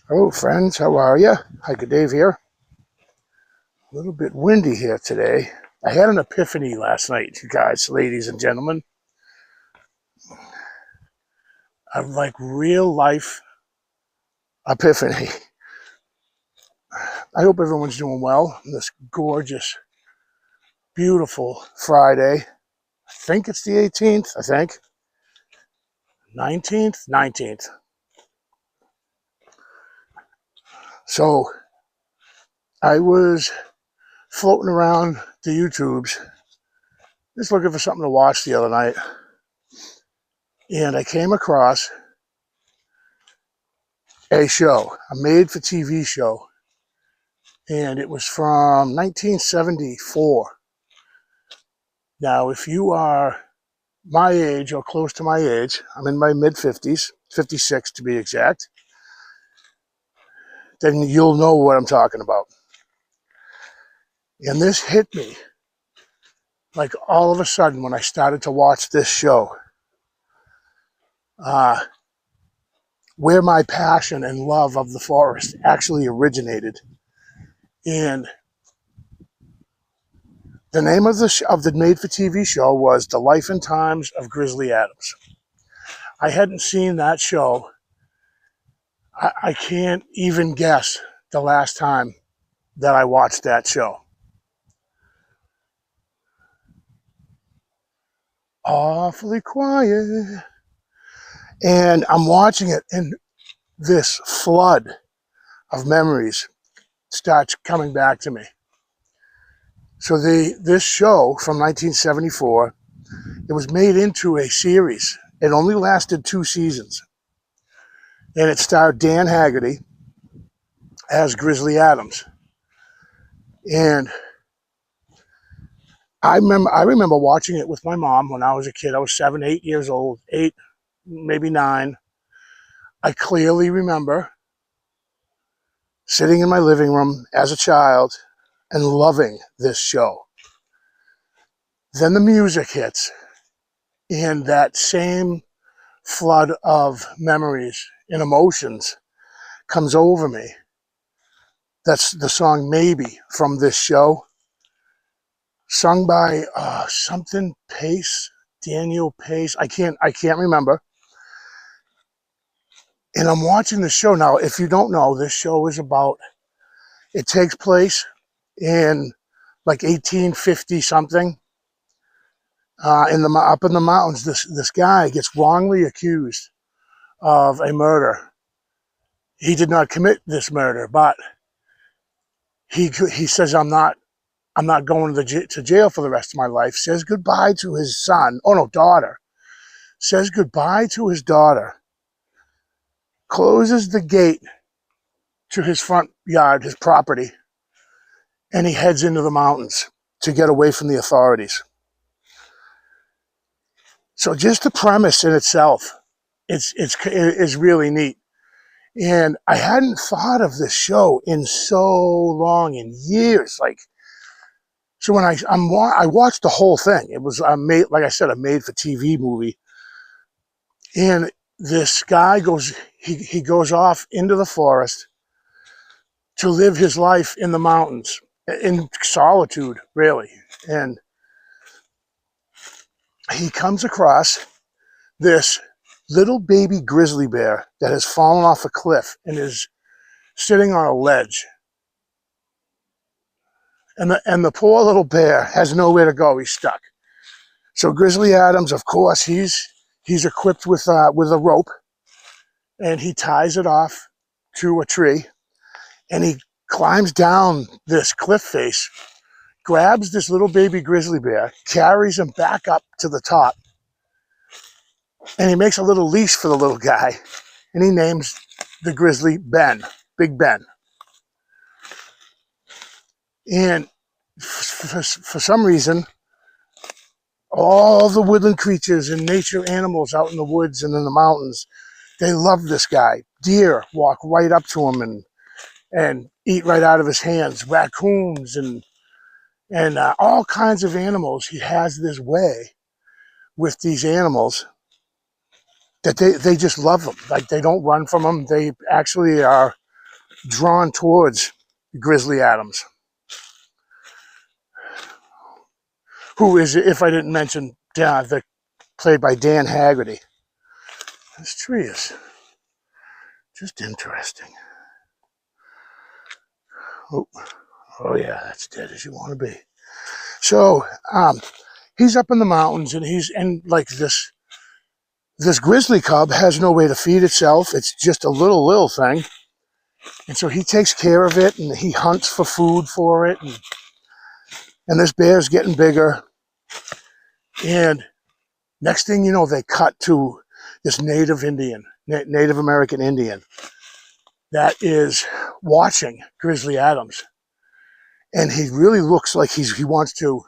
Hello friends, how are you? Hiker Dave here. A little bit windy here today. I had an epiphany last night, you guys, ladies and gentlemen, of like real life epiphany. I hope everyone's doing well on this gorgeous, beautiful Friday. I think it's the 18th, I think. 19th? 19th. So I was floating around the YouTubes, just looking for something to watch the other night. And I came across a show, a made-for-TV show, and it was from 1974. Now, if you are my age or close to my age, I'm in my mid-50s, 56 to be exact, then you'll know what I'm talking about. And this hit me like all of a sudden when I started to watch this show, where my passion and love of the forest actually originated. And the name of the made-for-TV show was The Life and Times of Grizzly Adams. I hadn't seen that show. I can't even guess the last time that I watched that show. Awfully quiet. And I'm watching it, and this flood of memories starts coming back to me. So this show from 1974, it was made into a series. It only lasted 2 seasons. And it starred Dan Haggerty as Grizzly Adams. And I remember watching it with my mom when I was a kid. I was 7, 8 years old, 8, maybe 9. I clearly remember sitting in my living room as a child and loving this show. Then the music hits, and that same flood of memories and emotions comes over me. That's the song Maybe from this show, sung by something Pace, Daniel Pace. I can't remember. And I'm watching the show now. If you don't know, this show is about, it takes place in like 1850 something. Up in the mountains, this guy gets wrongly accused of a murder. He did not commit this murder, but he says, I'm not going to jail for the rest of my life. Says goodbye to his son. Oh no, daughter. Says goodbye to his daughter. Closes the gate to his front yard, his property, and he heads into the mountains to get away from the authorities. So just the premise in itself, is really neat. And I hadn't thought of this show in so long, in years. Like, so when I watched the whole thing. It was like I said, a made-for-TV movie. And this guy he goes off into the forest to live his life in the mountains, in solitude, really. And he comes across this little baby grizzly bear that has fallen off a cliff and is sitting on a ledge. And the poor little bear has nowhere to go. He's stuck. So Grizzly Adams, of course, he's equipped with a rope, and he ties it off to a tree, and he climbs down this cliff face, grabs this little baby grizzly bear, carries him back up to the top, and he makes a little leash for the little guy, and he names the grizzly Ben, Big Ben. And for some reason, all the woodland creatures and nature animals out in the woods and in the mountains, they love this guy. Deer walk right up to him and eat right out of his hands. Raccoons and all kinds of animals. He has this way with these animals that they just love them. Like, they don't run from them. They actually are drawn towards Grizzly Adams, who is, if I didn't mention, played by Dan Haggerty. This tree is just interesting. Oh yeah, that's dead as you want to be. So he's up in the mountains, and like this grizzly cub has no way to feed itself. It's just a little thing. And so he takes care of it, and he hunts for food for it. And this bear's getting bigger. And next thing you know, they cut to this Native American Indian that is watching Grizzly Adams. And he really looks like he wants to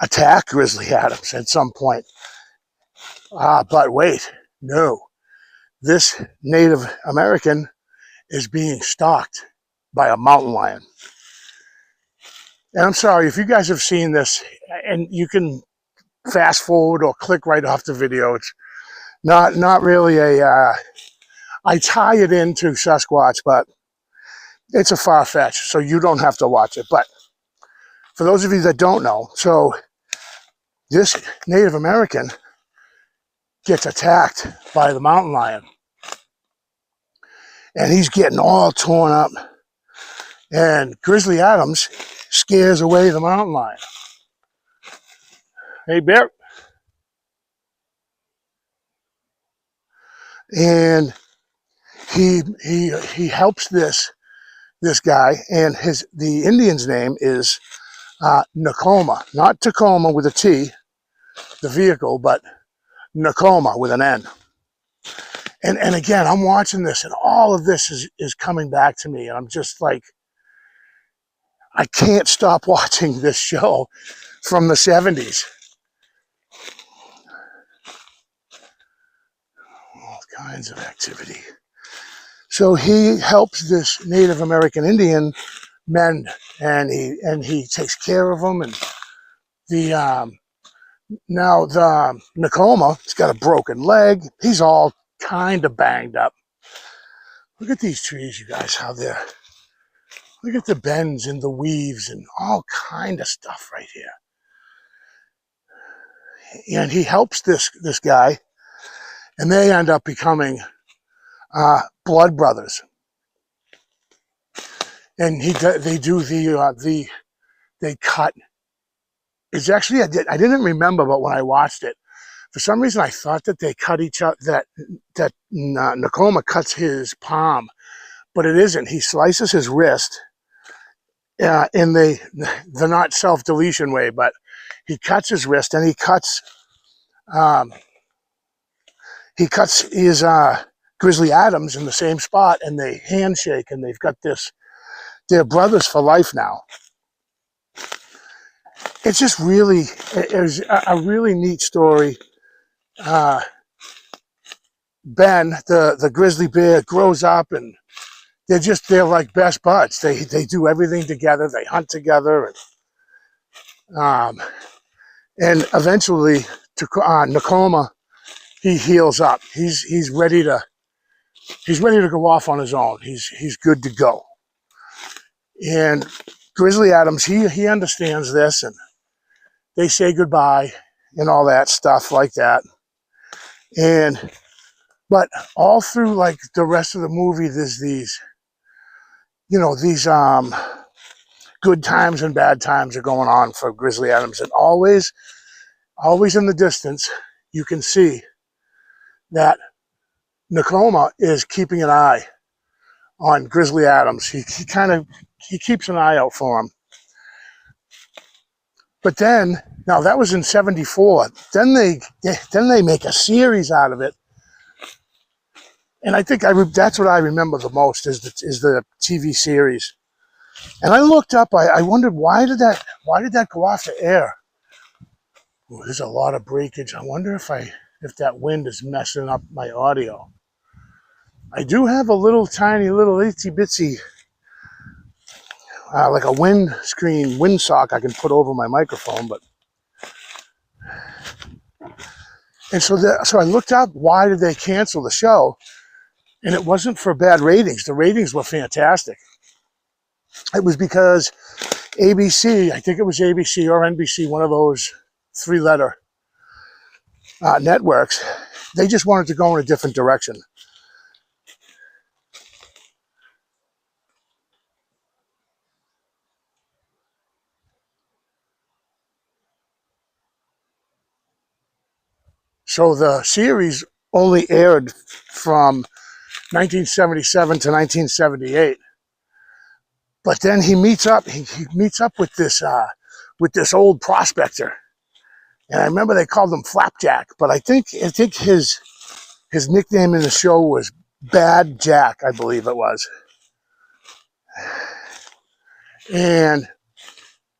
attack Grizzly Adams at some point. But wait, no. This Native American is being stalked by a mountain lion. And I'm sorry, if you guys have seen this, and you can fast forward or click right off the video, it's not really I tie it into Sasquatch, but it's a far-fetched, so you don't have to watch it. But for those of you that don't know, so this Native American gets attacked by the mountain lion. And he's getting all torn up. And Grizzly Adams scares away the mountain lion. Hey, bear. And he helps this guy, and the Indian's name is Nakoma, not Tacoma with a T, the vehicle, but Nakoma with an N. And again, I'm watching this, and all of this is coming back to me, and I'm just like, I can't stop watching this show from the 70s. All kinds of activity. So he helps this Native American Indian mend, and he takes care of them. And now the Nakoma, he's got a broken leg. He's all kind of banged up. Look at these trees, you guys, how they're, look at the bends and the weaves and all kind of stuff right here. And he helps this guy, and they end up becoming blood brothers. And they cut. It's actually, I didn't remember, but when I watched it, for some reason I thought that they cut each other, that Nakoma cuts his palm, but it isn't. He slices his wrist in the not self-deletion way, but he cuts his wrist, and he cuts his Grizzly Adams in the same spot, and they handshake, and they've got this, they're brothers for life now. It's just really, it's a really neat story. Ben, the grizzly bear, grows up, and they're like best buds. They do everything together. They hunt together, and eventually, Nakoma, he heals up. He's ready to go off on his own. He's good to go. And Grizzly Adams, he understands this, and they say goodbye and all that stuff like that. But all through like the rest of the movie, there's these good times and bad times are going on for Grizzly Adams, and always in the distance you can see that Nakoma is keeping an eye on Grizzly Adams. He keeps an eye out for him. But then, now that was in '74. Then they make a series out of it, and I think that's what I remember the most is the TV series. And I looked up. I wondered why did that go off the air? Ooh, there's a lot of breakage. I wonder if that wind is messing up my audio. I do have a tiny little itsy bitsy. Like a windsock I can put over my microphone, and so I looked up why did they cancel the show, And it wasn't for bad ratings. The ratings were fantastic. It was because ABC, I think it was ABC or NBC, one of those three-letter networks, they just wanted to go in a different direction. So the series only aired from 1977 to 1978. But then he meets up with this old prospector. And I remember they called him Flapjack, but I think his nickname in the show was Bad Jack, I believe it was. And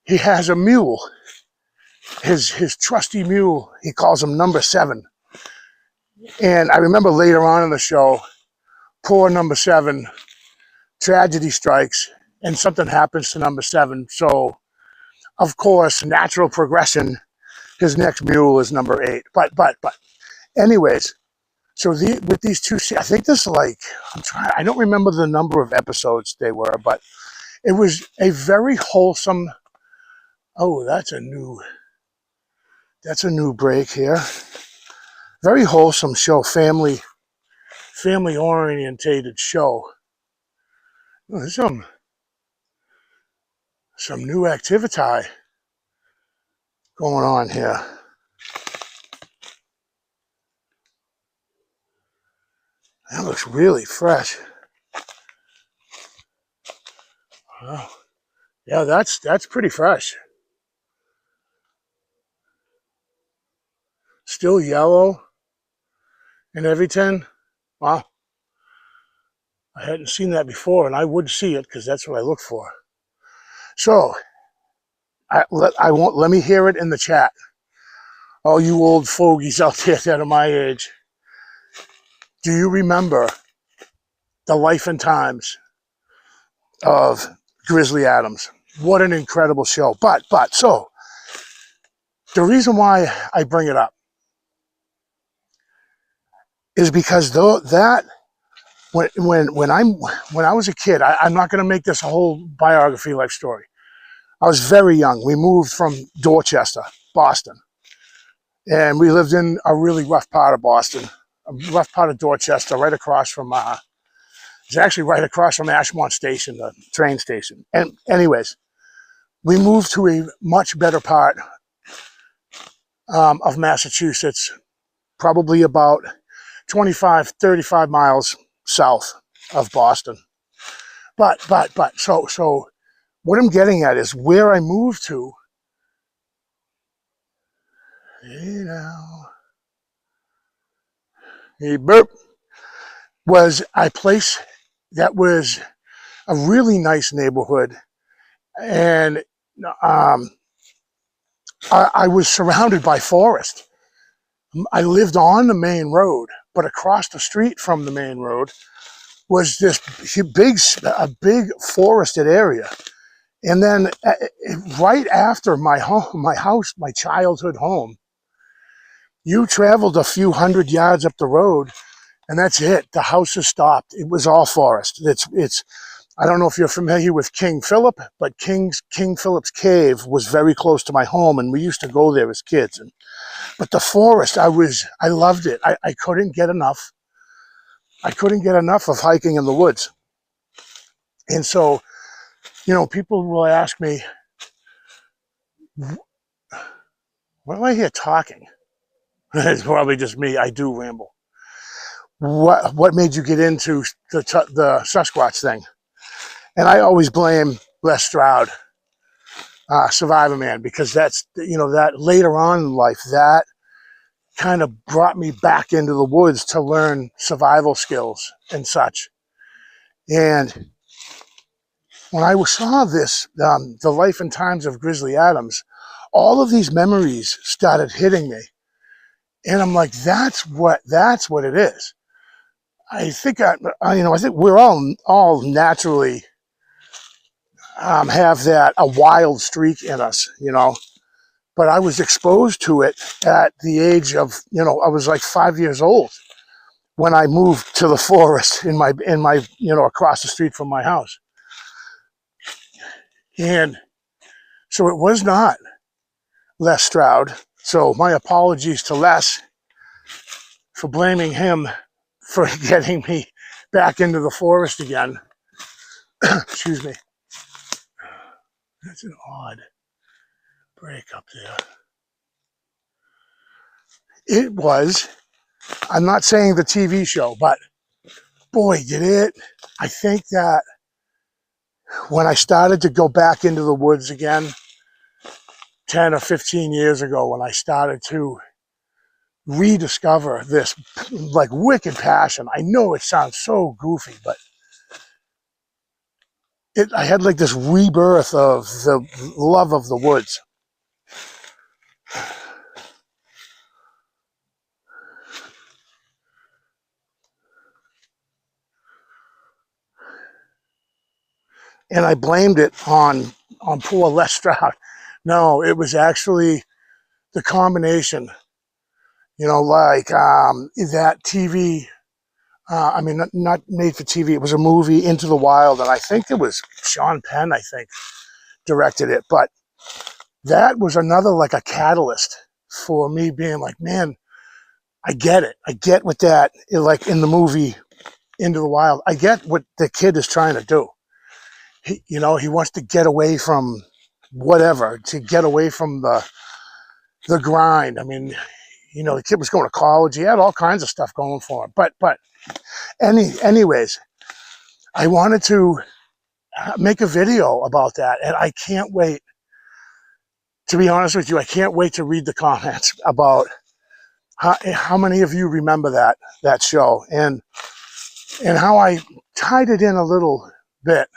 he has a mule. His trusty mule, he calls him Number 7. And I remember later on in the show, poor Number 7, tragedy strikes, and something happens to Number 7. So, of course, natural progression, his next mule is Number 8. But anyways, so with these two, I think this I don't remember the number of episodes they were, but it was a very wholesome. Oh, that's a new break here. Very wholesome show, family orientated show. Oh, there's some new activity going on here. That looks really fresh. Wow. Yeah, that's pretty fresh. Still yellow and everything. Wow. I hadn't seen that before, and I would see it because that's what I look for. So, let me hear it in the chat. All you old fogies out there that are my age. Do you remember the life and times of Grizzly Adams? What an incredible show. But so the reason why I bring it up is because when I was a kid, I'm not going to make this a whole biography life story. I was very young. We moved from Dorchester, Boston, and we lived in a really rough part of Boston, a rough part of Dorchester, right across from it's actually right across from Ashmont Station, the train station. And anyways, we moved to a much better part of Massachusetts, probably about 25, 35 miles south of Boston. But so what I'm getting at is where I moved to, was a place that was a really nice neighborhood. And I was surrounded by forest. I lived on the main road, but across the street from the main road was this big forested area. And then right after my childhood home, you traveled a few hundred yards up the road, and that's it. The houses stopped. It was all forest. It's I don't know if you're familiar with King Philip, but King Philip's cave was very close to my home, and we used to go there as kids. But the forest, I loved it. I couldn't get enough. I couldn't get enough of hiking in the woods. And so, people will ask me, what am I here talking? It's probably just me. I do ramble. What made you get into the Sasquatch thing? And I always blame Les Stroud, Survivor Man, because that's, that later on in life, that kind of brought me back into the woods to learn survival skills and such. And when I saw this, the life and times of Grizzly Adams, all of these memories started hitting me. And I'm like, that's what it is. I think we're all naturally have a wild streak in us, but I was exposed to it at the age of, I was like 5 years old when I moved to the forest in my, across the street from my house. And so it was not Les Stroud. So my apologies to Les for blaming him for getting me back into the forest again. Excuse me. That's an odd break up there. It was, I'm not saying the TV show, but boy, did it. I think that when I started to go back into the woods again, 10 or 15 years ago, when I started to rediscover this like wicked passion. I know it sounds so goofy, but I had like this rebirth of the love of the woods. And I blamed it on poor Les Stroud. No, it was actually the combination, like that TV. I mean, not made for TV. It was a movie, Into the Wild, and I think it was Sean Penn, I think, directed it. But that was another, like, a catalyst for me being like, man, I get it. I get what that, like in the movie Into the Wild, I get what the kid is trying to do. He wants to get away from whatever, to get away from the grind. I mean, the kid was going to college. He had all kinds of stuff going for him. But anyways, I wanted to make a video about that, and I can't wait. To be honest with you, I can't wait to read the comments about how many of you remember that show, and how I tied it in a little bit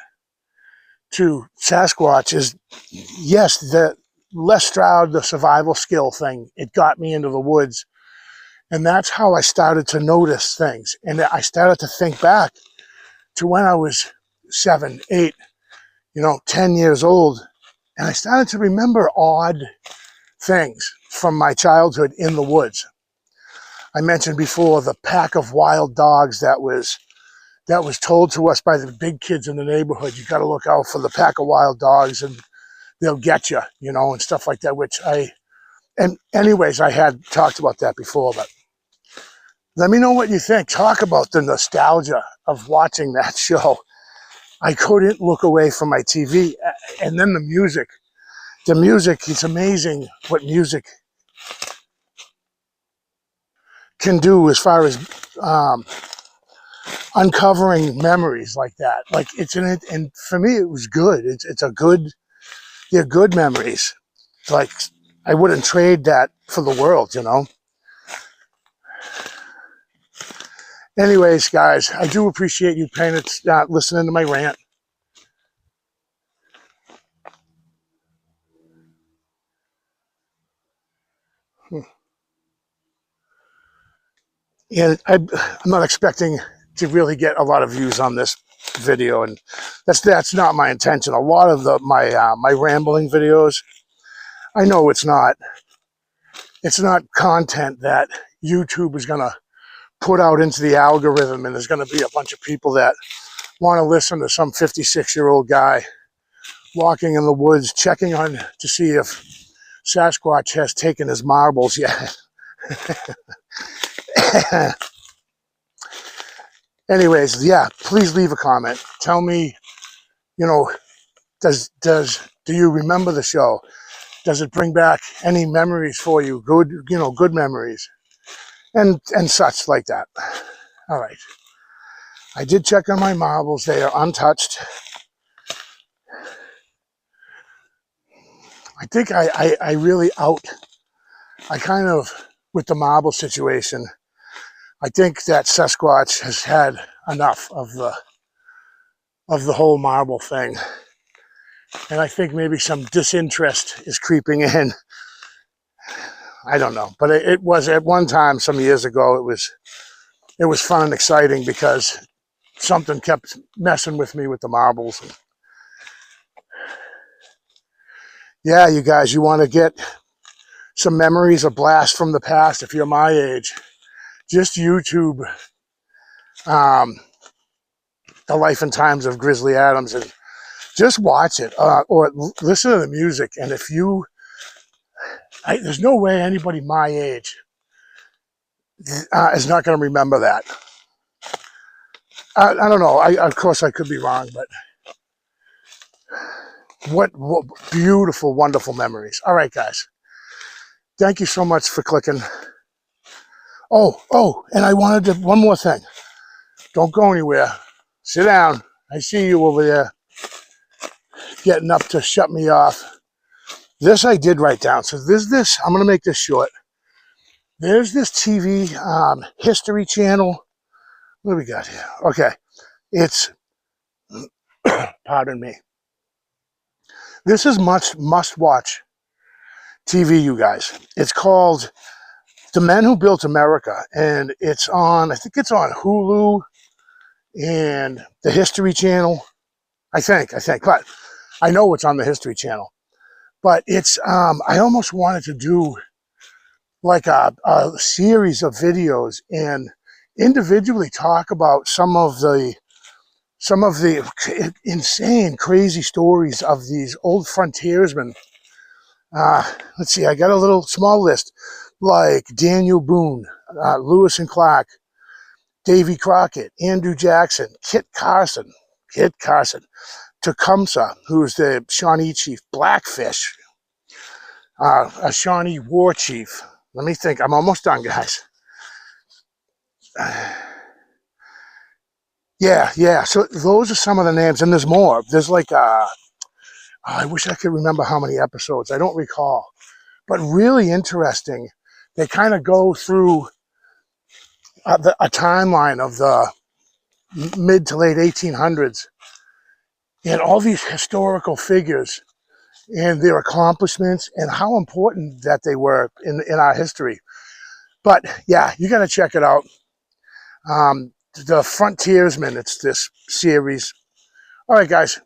to Sasquatch is, yes, the Les Stroud, the survival skill thing, it got me into the woods. And that's how I started to notice things. And I started to think back to when I was 7, 8, 10 years old. And I started to remember odd things from my childhood in the woods. I mentioned before the pack of wild dogs that was told to us by the big kids in the neighborhood. You got to look out for the pack of wild dogs and they'll get you, and stuff like that, anyways, I had talked about that before, but let me know what you think. Talk about the nostalgia of watching that show. I couldn't look away from my TV. And then the music, it's amazing what music can do as far as uncovering memories like that. Like, it's in it, and for me, it was good. They're good memories. Like, I wouldn't trade that for the world, Anyways, guys, I do appreciate you listening to my rant. And I'm not expecting to really get a lot of views on this video, and that's not my intention. A lot of my rambling videos, I know it's not content that YouTube is gonna put out into the algorithm, and there's gonna be a bunch of people that want to listen to some 56-year-old guy walking in the woods checking on to see if Sasquatch has taken his marbles yet. Anyways, yeah, please leave a comment. Tell me, do you remember the show? Does it bring back any memories for you? Good memories and such like that. All right. I did check on my marbles. They are untouched. I think I really kind of, with the marble situation, I think that Sasquatch has had enough of the whole marble thing. And I think maybe some disinterest is creeping in. I don't know. But it was at one time, some years ago, it was fun and exciting because something kept messing with me with the marbles. Yeah, you guys, you want to get some memories, a blast from the past, if you're my age, just YouTube um, The Life and Times of Grizzly Adams, and just watch it or listen to the music. And if you, there's no way anybody my age is not going to remember that. I don't know. Of course, I could be wrong, but what beautiful, wonderful memories. All right, guys. Thank you so much for clicking. Oh, and I wanted to, one more thing. Don't go anywhere. Sit down. I see you over there getting up to shut me off. This I did write down. So there's this, I'm going to make this short. There's this TV history channel. What do we got here? Okay. It's, pardon me. This is must-watch TV, you guys. It's called The Men Who Built America, and it's on, I think it's on Hulu and the History Channel. I think, but I know it's on the History Channel. But it's, I almost wanted to do like a series of videos and individually talk about some of the insane, crazy stories of these old frontiersmen. Let's see, I got a little small list, like Daniel Boone, Lewis and Clark, Davy Crockett, Andrew Jackson, Kit Carson, Tecumseh, who's the Shawnee chief, Blackfish, a Shawnee war chief. Let me think. I'm almost done, guys. Yeah. So those are some of the names, and there's more. There's like, I wish I could remember how many episodes. I don't recall, but really interesting. They kind of go through a timeline of the mid to late 1800s and all these historical figures and their accomplishments and how important that they were in our history. But yeah, you got to check it out. The Frontiersmen, it's this series. All right, guys.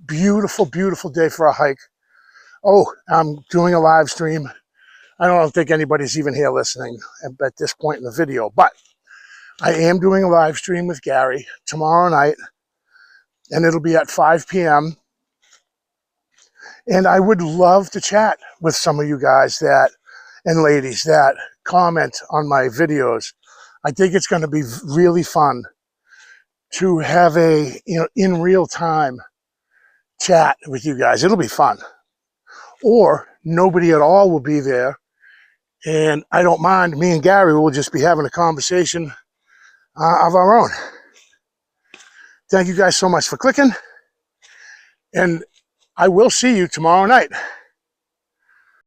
Beautiful, beautiful day for a hike. Oh, I'm doing a live stream. I don't think anybody's even here listening at this point in the video, but I am doing a live stream with Gary tomorrow night, and it'll be at 5 p.m. And I would love to chat with some of you guys and ladies that comment on my videos. I think it's going to be really fun to have a, in real time chat with you guys. It'll be fun. Or nobody at all will be there, and I don't mind. Me and Gary will just be having a conversation of our own. Thank you guys so much for clicking, and I will see you tomorrow night.